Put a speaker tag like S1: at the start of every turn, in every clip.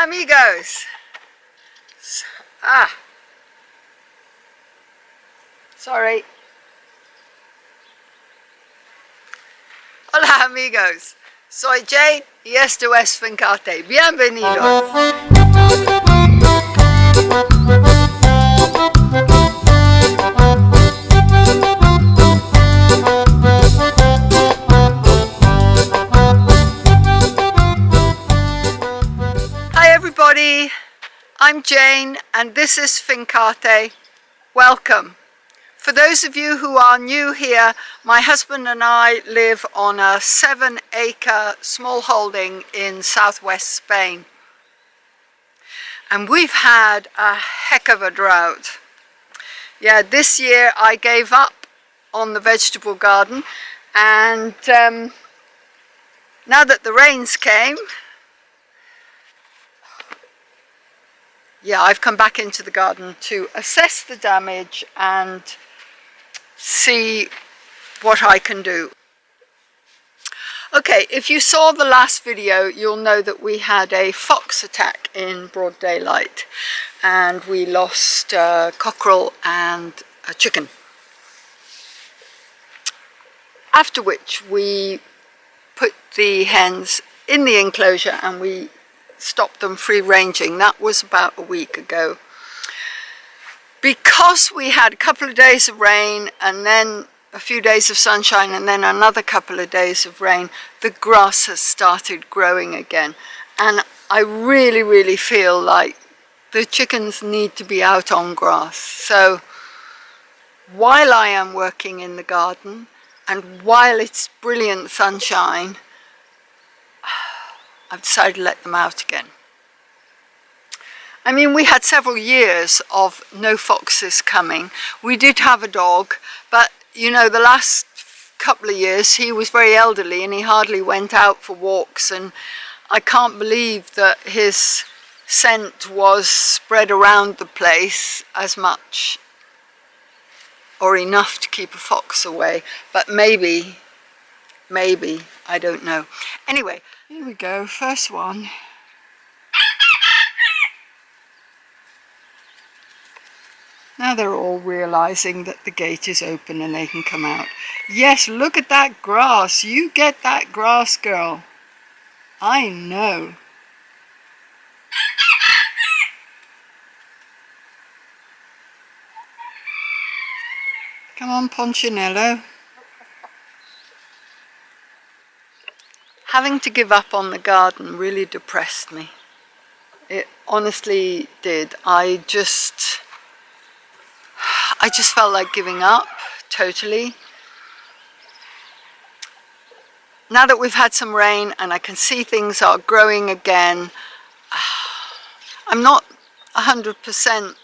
S1: Hola amigos. Sorry. Hola amigos. Soy Jane y esto es Fincaarte. Bienvenidos. Hi everybody. I'm Jane and this is Fincaarte. Welcome. For those of you who are new here, my husband and I live on a 7-acre small holding in southwest Spain. And we've had a heck of a drought. Yeah, this year I gave up on the vegetable garden, and now that the rains came, yeah, I've come back into the garden to assess the damage and see what I can do. Okay, if you saw the last video, you'll know that we had a fox attack in broad daylight and we lost a cockerel and a chicken. After which we put the hens in the enclosure and we stopped them free ranging. That was about a week ago. Because we had a couple of days of rain and then a few days of sunshine and then another couple of days of rain, the grass has started growing again. And I really feel like the chickens need to be out on grass. So while I am working in the garden and while it's brilliant sunshine, I've decided to let them out again. I mean, we had several years of no foxes coming. We did have a dog, but you know, the last couple of years he was very elderly and he hardly went out for walks, and I can't believe that his scent was spread around the place as much or enough to keep a fox away. But maybe, I don't know. Anyway, here we go, first one. Now they're all realizing that the gate is open and they can come out. Yes, look at that grass. You get that grass, girl. I know. Come on, Ponchinello. Having to give up on the garden really depressed me. It honestly did. I just felt like giving up totally. Now that we've had some rain and I can see things are growing again, I'm not 100%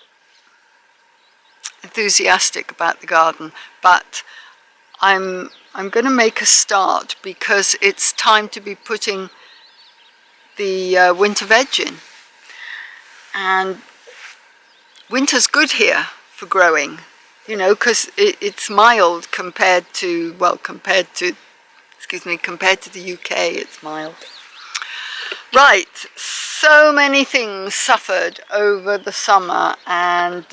S1: enthusiastic about the garden, but I'm going to make a start because it's time to be putting the winter veg in. And winter's good here for growing, you know, because it's mild compared to, well, compared to the UK, it's mild. Right, so many things suffered over the summer, and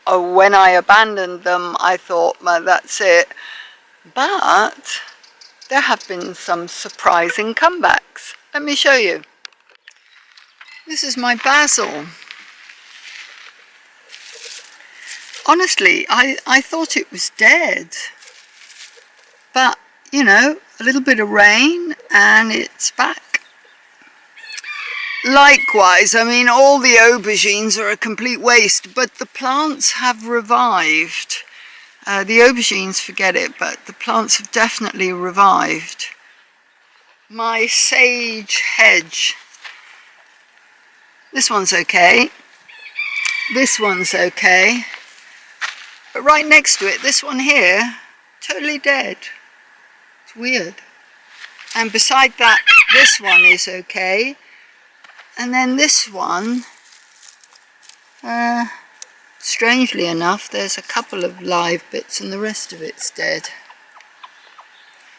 S1: when I abandoned them, I thought, well, that's it. But there have been some surprising comebacks. Let me show you. This is my basil. Honestly, I thought it was dead, but you know, a little bit of rain and it's back. Likewise, I mean, all the aubergines are a complete waste, but the plants have revived. The aubergines, forget it, but the plants have definitely revived. My sage hedge, this one's okay, this one's okay. But right next to it, this one here, totally dead. It's weird. And beside that, this one is okay. And then this one, strangely enough, there's a couple of live bits and the rest of it's dead.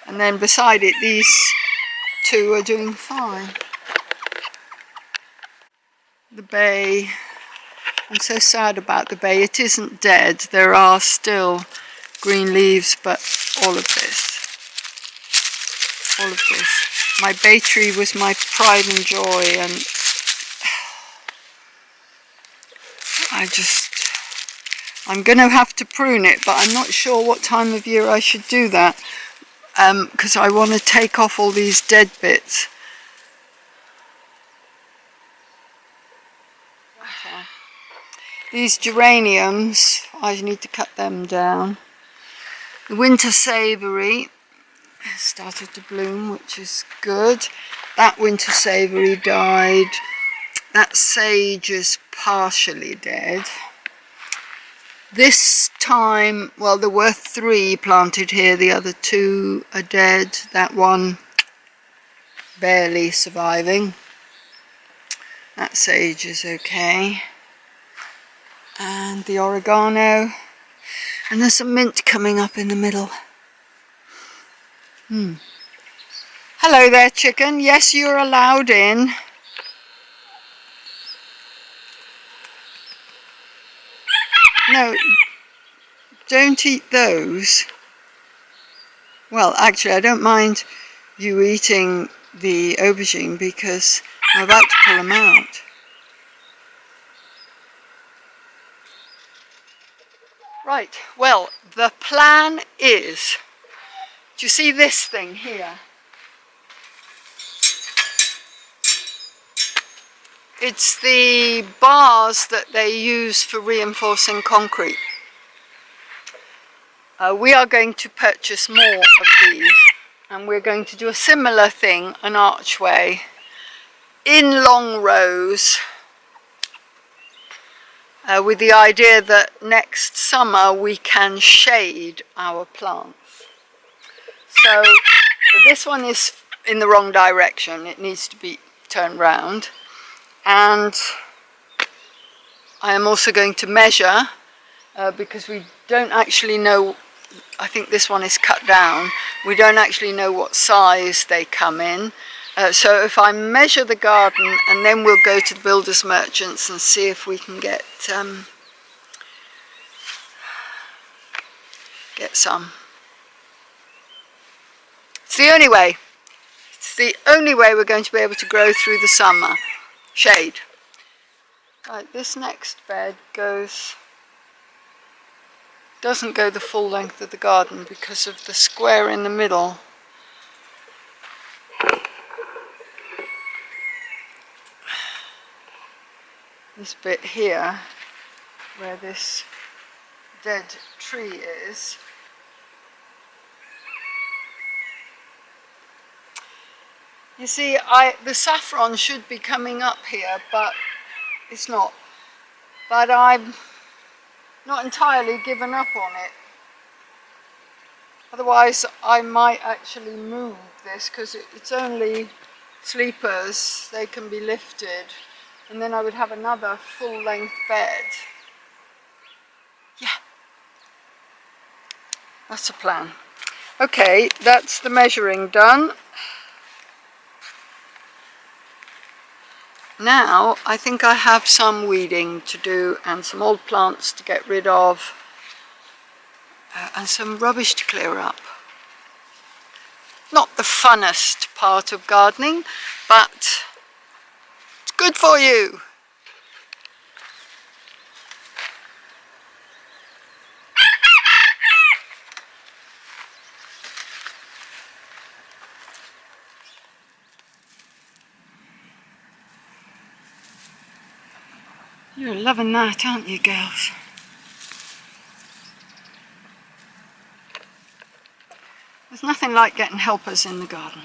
S1: And then beside it, these two are doing fine. The bay. I'm so sad about the bay. It isn't dead. There are still green leaves, but all of this. My bay tree was my pride and joy, and I'm going to have to prune it, but I'm not sure what time of year I should do that, because I want to take off all these dead bits. Okay. These geraniums, I need to cut them down. The winter savoury has started to bloom, which is good. That winter savoury died. That sage is partially dead. This time, well, there were 3 planted here, the other 2 are dead. That one barely surviving. That sage is okay. And the oregano. And there's some mint coming up in the middle. Hello there, chicken. Yes, you're allowed in. No, don't eat those. Well, actually, I don't mind you eating the aubergine because I'm about to pull them out. Right, well, the plan is, do you see this thing here? It's the bars that they use for reinforcing concrete. We are going to purchase more of these, and we're going to do a similar thing, an archway, in long rows, with the idea that next summer we can shade our plants. So this one is in the wrong direction, it needs to be turned round. And I am also going to measure, because we don't actually know, I think this one is cut down, we don't actually know what size they come in. So if I measure the garden, and then we'll go to the builders merchants and see if we can get some. It's the only way. It's the only way we're going to be able to grow through the summer. Shade. Right, this next bed doesn't go the full length of the garden because of the square in the middle. This bit here, where this dead tree is, you see, the saffron should be coming up here, but it's not. But I've not entirely given up on it. Otherwise, I might actually move this, because it's only sleepers, they can be lifted, and then I would have another full-length bed. Yeah, that's the plan. Okay, that's the measuring done. Now, I think I have some weeding to do and some old plants to get rid of, and some rubbish to clear up. Not the funnest part of gardening, but it's good for you. You're loving that, aren't you, girls? There's nothing like getting helpers in the garden.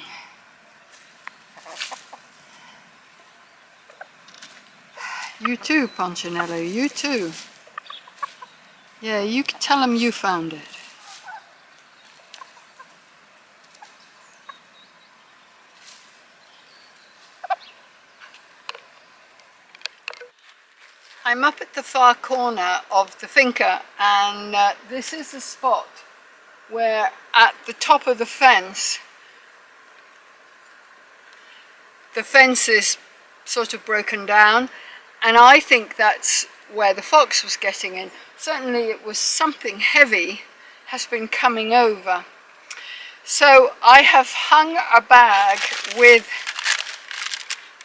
S1: You too, Punchinello, you too. Yeah, you can tell them you found it. I'm up at the far corner of the Finca, and this is the spot where at the top of the fence is sort of broken down, And I think that's where the fox was getting in. Certainly it was something heavy has been coming over. So I have hung a bag with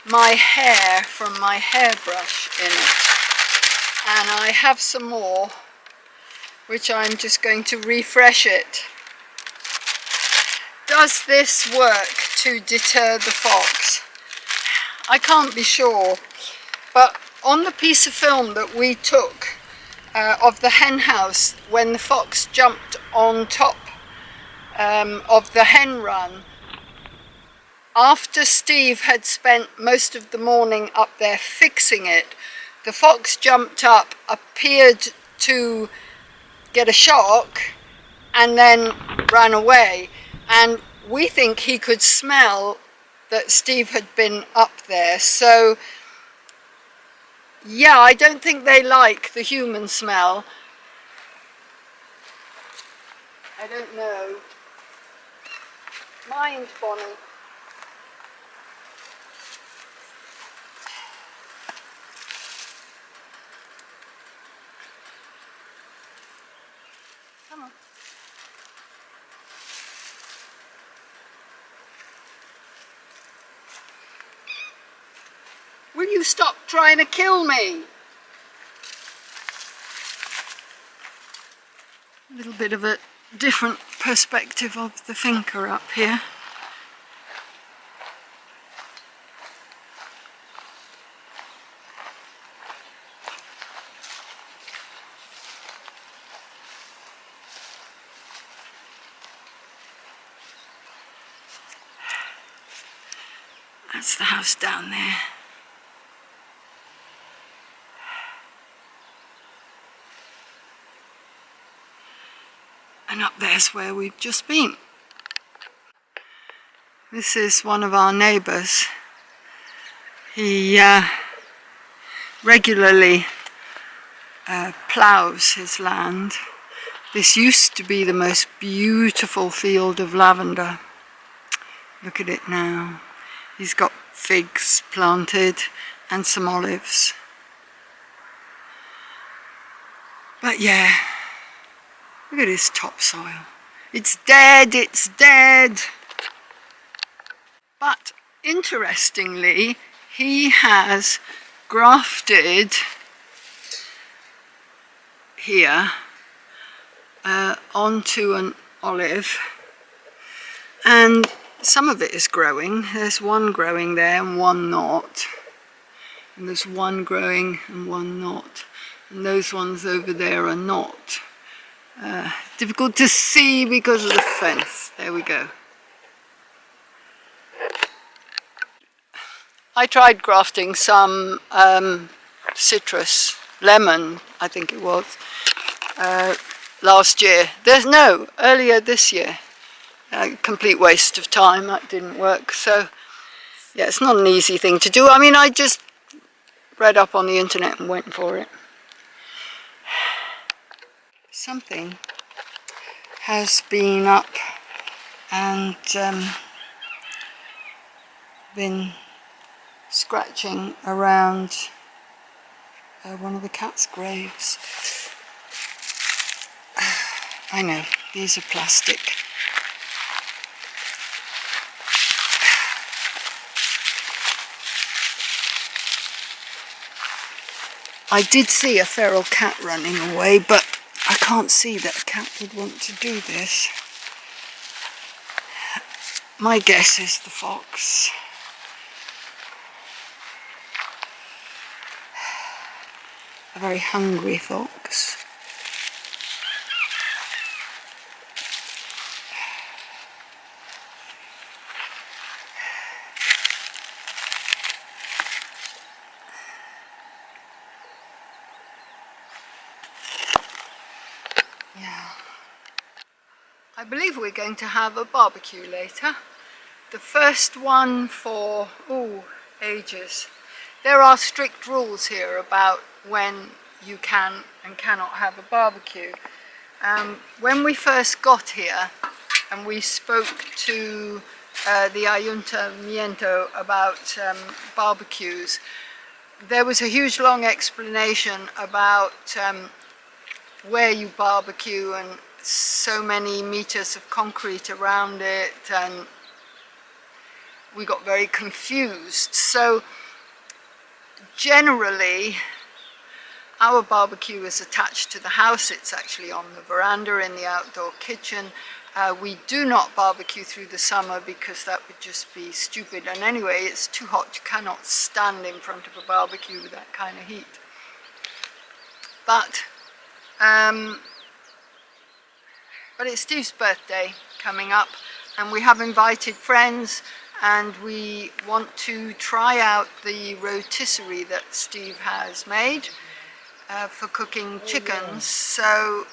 S1: my hair from my hairbrush in it. And I have some more, which I'm just going to refresh it. Does this work to deter the fox? I can't be sure, but on the piece of film that we took of the hen house when the fox jumped on top of the hen run, after Steve had spent most of the morning up there fixing it, the fox jumped up, appeared to get a shock, and then ran away. And we think he could smell that Steve had been up there. So yeah, I don't think they like the human smell. I don't know. Mind, Bonnie. Come on. Will you stop trying to kill me? A little bit of a different perspective of the Finca up here. That's the house down there. And up there's where we've just been. This is one of our neighbours. He regularly ploughs his land. This used to be the most beautiful field of lavender. Look at it now. He's got figs planted and some olives. But yeah, look at his topsoil. It's dead, it's dead. But interestingly, he has grafted here onto an olive, and some of it is growing. There's one growing there and one not. And there's one growing and one not. And those ones over there are not. Difficult to see because of the fence. There we go. I tried grafting some citrus, lemon, I think it was, last year. Earlier this year. Complete waste of time, that didn't work. So yeah, it's not an easy thing to do. I mean, I just read up on the internet and went for it. Something has been up and been scratching around one of the cat's graves. I know, these are plastic. I did see a feral cat running away, but I can't see that a cat would want to do this. My guess is the fox. A very hungry fox. Yeah. I believe we're going to have a barbecue later. The first one for, ages. There are strict rules here about when you can and cannot have a barbecue. When we first got here and we spoke to the Ayuntamiento about barbecues, there was a huge long explanation about where you barbecue and so many meters of concrete around it, and we got very confused. So generally our barbecue is attached to the house. It's actually on the veranda in the outdoor kitchen. We do not barbecue through the summer because that would just be stupid, and anyway it's too hot. You cannot stand in front of a barbecue with that kind of heat. But it's Steve's birthday coming up, and we have invited friends, and we want to try out the rotisserie that Steve has made for cooking chickens. So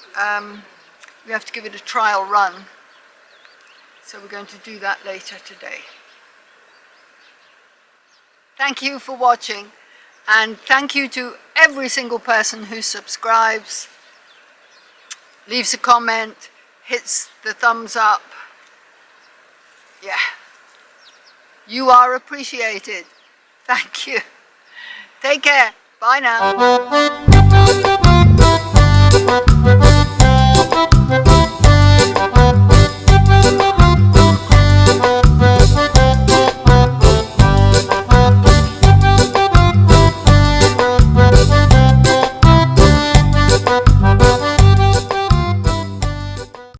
S1: we have to give it a trial run. So we're going to do that later today. Thank you for watching, and thank you to every single person who subscribes, leaves a comment, hits the thumbs up. Yeah, you are appreciated. Thank you. Take care. Bye now.